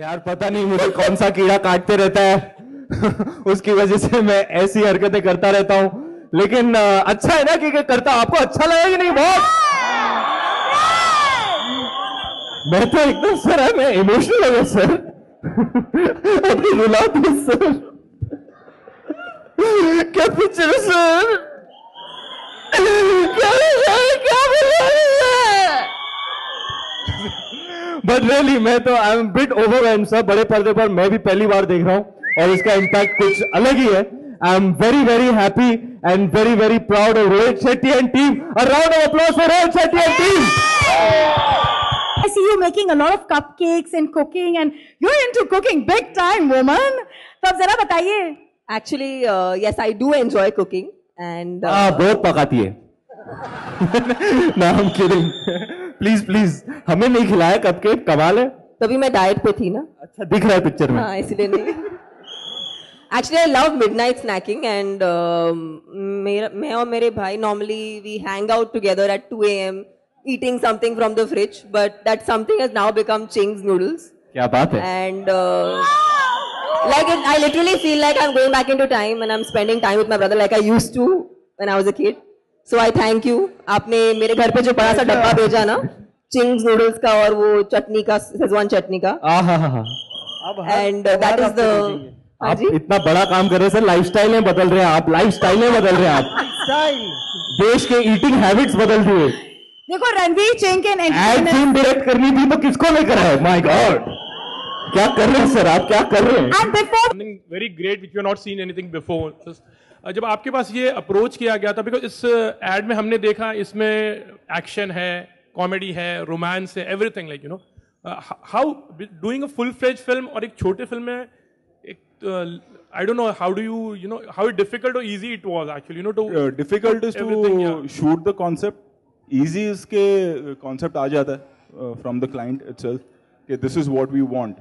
यार पता नहीं मुझे कौन सा कीड़ा काटते रहता है उसकी वजह से मैं ऐसी हरकतें करता रहता हूं, लेकिन अच्छा है ना कि करता। आपको अच्छा लगा कि नहीं? बहुत। मैं तो एकदम सर, मैं इमोशनल हो गया सर। अभी रुला दो सर। क्या पिक्चर है सर? क्या बट रियली मैं तो I am bit overwhelmed sir. बड़े पर्दे पर मैं भी पहली बार देख रहा हूं और इसका इम्पैक्ट कुछ अलग ही है। I am very very happy and very very proud of Rohit Shetty and team. A round of applause for Rohit Shetty and team. I see you making a lot of cupcakes and cooking, and you're into cooking big time, woman. तो अब जरा बताइए। Actually, yes, I do enjoy cooking, and बहुत पकाती है। ना I'm kidding. Please please हमें नहीं खिलाया कपकेक, कमाल है। तभी मैं डाइट पे थी ना। अच्छा दिख रहा है पिक्चर में। हाँ इसलिए नहीं। Actually, I love midnight snacking, and मैं और मेरे भाई normally we hang out together at 2 a.m. eating something from the fridge, but that something has now become Ching's noodles. क्या बात है? And I literally feel like I'm going back into time and I'm spending time with my brother like I used to when I was a kid. So I thank you. आपने मेरे घर पे जो बड़ा सा डब्बा भेजा ना, Ching's noodles का और वो चटनी का, शेजवान चटनी का. And that is the. आप इतना बड़ा काम कर रहे हैं सर, लाइफस्टाइल में बदल रहे हैं आप, लाइफस्टाइल में बदल रहे हैं आप, देश के ईटिंग हैबिट्स बदल रहे हैं। देखो रणवीर सिंह के एड फिल्म डायरेक्ट करनी थी तो किसको लेकर आए? माय गॉड, क्या कर रहे हैं सर आप, क्या कर रहे हैं? Something very great which we have not seen anything before. जब आपके पास ये अप्रोच किया गया था, बिकॉज इस एड में हमने देखा इसमें एक्शन है, कॉमेडी है, रोमांस है, everything like you know how doing a full fledge film और एक छोटे फिल्म में एक I don't know how do you know how difficult or easy it was actually you know to difficult is to shoot the concept. Easy इसके concept आ जाता है from the client itself कि this is what we want,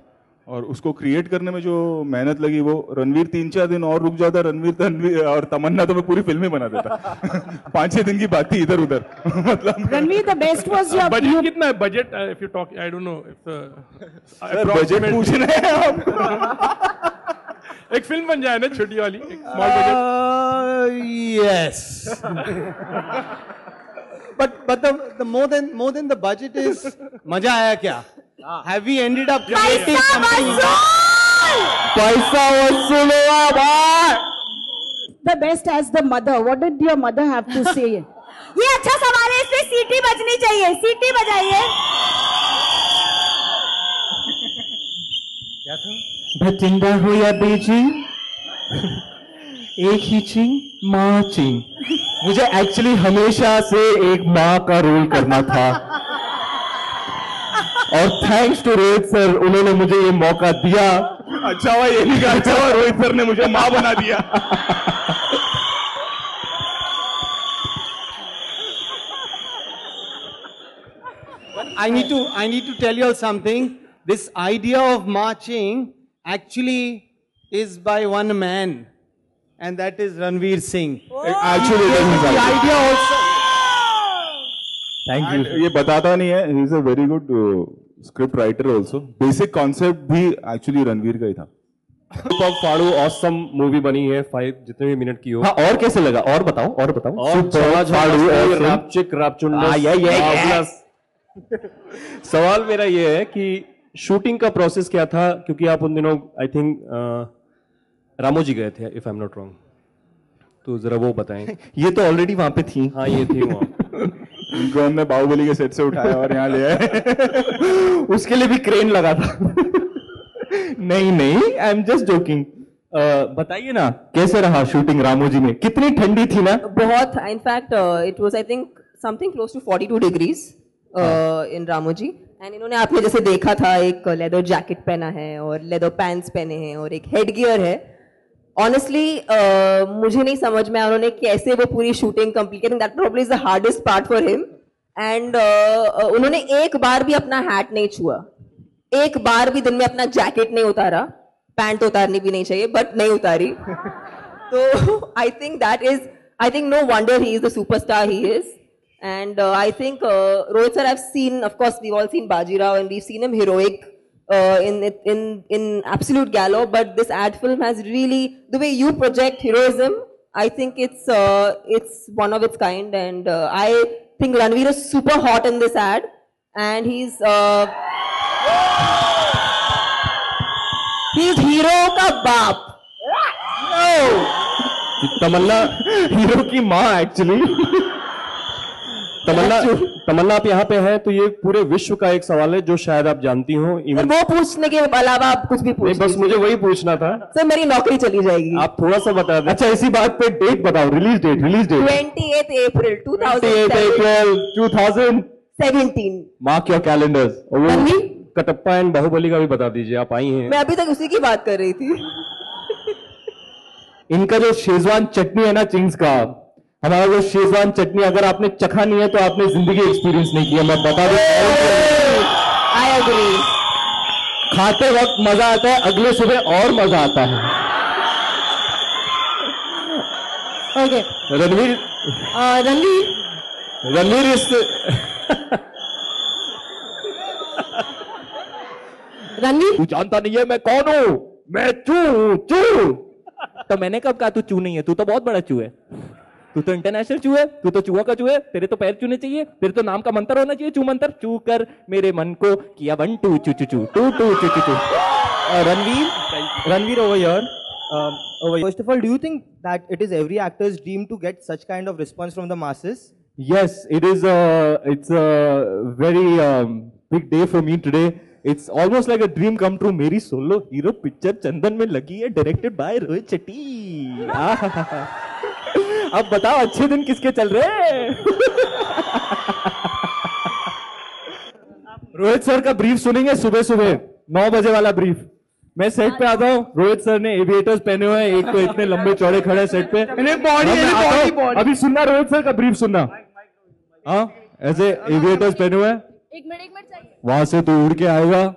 और उसको create करने में जो मेहनत लगी वो रणवीर 3-4 दिन और रुक जाता, रणवीर और तमन्ना तो मैं पूरी फिल्म ही बना देता। 5-6 दिन की बात थी इधर उधर। मतलब Ranveer the best was your budget कितना है? budget if you talk I don't know if budget पूछ रहे हैं आप? एक फिल्म बन जाए ना छोटी वाली, एक small budget. Yes. But the more than the budget is मजा आया क्या? Have we ended up creating something? पैसा वसूल हुआ भाई। The best as the mother. What did your mother have to say? ये अच्छा सवाल है, इसमें सीटी बजनी चाहिए, सीटी बजाइए। क्या था? भटिंडा हो या बीजिंग, एक ही चिंग माँ चिंग। मुझे एक्चुअली हमेशा से एक माँ का रोल करना था और थैंक्स टू रोहित सर, उन्होंने मुझे ये मौका दिया। अच्छा हुआ ये नहीं कहा, अच्छा हुआ रोहित सर ने मुझे माँ बना दिया। I need to tell you all something. This idea of marching actually is by one man, and that is Ranveer Singh. Actually, the idea also. Thank you. ये बताता नहीं है, he is a very good script writer also. Basic concept भी actually Ranveer का ही था। Super फाड़ू awesome movie बनी है, 5 जितने भी मिनट की हो। हाँ, और कैसे लगा? और बताओ, और बताओ। सुपर फाड़ू रापचिक रापचुंडस। सवाल मेरा ये है कि शूटिंग का प्रोसेस क्या था, क्योंकि आप उन दिनों आई थिंक रामोजी गए थे if I am not wrong, तो जरा वो बताएं। ये तो ऑलरेडी वहां पे थी। हाँ ये थी वहां। इनको हमने बाहुबली के सेट से उठाया और यहाँ ले आए। उसके लिए भी क्रेन लगा था। नहीं आई एम जस्ट जोकिंग। बताइए ना कैसे रहा शूटिंग रामोजी में? कितनी ठंडी थी ना? बहुत, in fact it was I think something close to 42 degrees in Ramoji. एंड इन्होंने आपने जैसे देखा था एक लेदर जैकेट पहना है और लेदर पैंट्स पहने हैं और एक हेड गियर है। ऑनेस्टली मुझे नहीं समझ में आया उन्होंने कैसे वो पूरी शूटिंग कंप्लीट करें। That probably is the hardest part for him. And उन्होंने एक बार भी अपना हैट नहीं छुआ, एक बार भी दिन में अपना जैकेट नहीं उतारा। पैंट उतारनी भी नहीं चाहिए बट नहीं उतारी। तो I think no wonder he is the superstar he is. And I think Rohit sir, I've seen, of course, we've all seen Bajirao and we've seen him heroic in absolute gallop, but this ad film has really, the way you project heroism, I think it's one of its kind, and I think Ranveer is super hot in this ad, and he's hero का बाप. तमन्ना hero की माँ actually. तमन्ना आप यहाँ पे हैं तो ये पूरे विश्व का एक सवाल है जो शायद आप जानती हो. वो पूछने के अलावा आप कुछ भी पूछ. बस मुझे वही पूछना था. सर मेरी नौकरी चली जाएगी. आप थोड़ा सा बता दें. अच्छा इसी बात पे डेट बताओ. Release date 28th April 2017. Mark your calendars. और वो कटप्पा एंड बाहुबली का भी बता दीजिए. आप आई हैं. मैं अभी तक उसी की बात कर रही थी. इनका जो शेजवान चटनी है ना चिंग्स का, हमारा जो शेजवान चटनी अगर आपने चखा नहीं है तो आपने जिंदगी एक्सपीरियंस नहीं किया. मैं बता दूं. I agree. खाते वक्त मजा आता है, अगले सुबह और मजा आता है. Okay. रणवीर इस Ranveer, तू जानता नहीं है मैं कौन हूं. मैं चू. तो मैंने कब कहा तू चू नहीं है. तू तो बहुत बड़ा चू है. तू तो इंटरनेशनल चू है. तू तो चूहा का चू है. तेरे तो पैर चूने चाहिए. तेरे तो नाम का मंत्र होना चाहिए. चू मंत्र. चू कर मेरे मन को किया 1 2 चू चू चू 2 2 चू चू चू. Ranveer over here. First of all, do you think that it is every actor's dream to get such kind of response from the masses? Yes, it is. It's a very big day for me today. It's almost like a dream come true. मेरी solo hero picture चंदन में लगी है, directed by Rohit Shetty. अब बताओ अच्छे दिन किसके चल रहे हैं. रोहित सर का ब्रीफ सुनेंगे सुबह सुबह 9 बजे वाला ब्रीफ. मैं सेट पे आता हूँ. रोहित सर ने एविएटर्स पहने हुए हैं. एक तो इतने लंबे चौड़े खड़े हैं सेट पे. बॉडी अभी सुनना रोहित सर का ब्रीफ सुनना. हाँ ऐसे एविएटर्स पहने हुए हैं. एक मिनट चाहिए. वहां से तू उड़ के आएगा,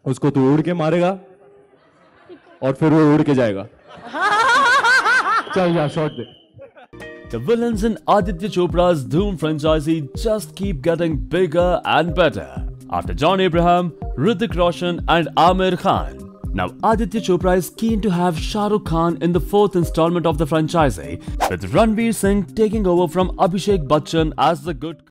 उसको तू उड़ के मारेगा और फिर वो उड़ के जाएगा. चल जा shot they. The villains in Aditya Chopra's Dhoom franchise just keep getting bigger and better. After John Abraham, Hrithik Roshan and Aamir Khan, now Aditya Chopra is keen to have Shah Rukh Khan in the 4th installment of the franchise, with Ranveer Singh taking over from Abhishek Bachchan as the good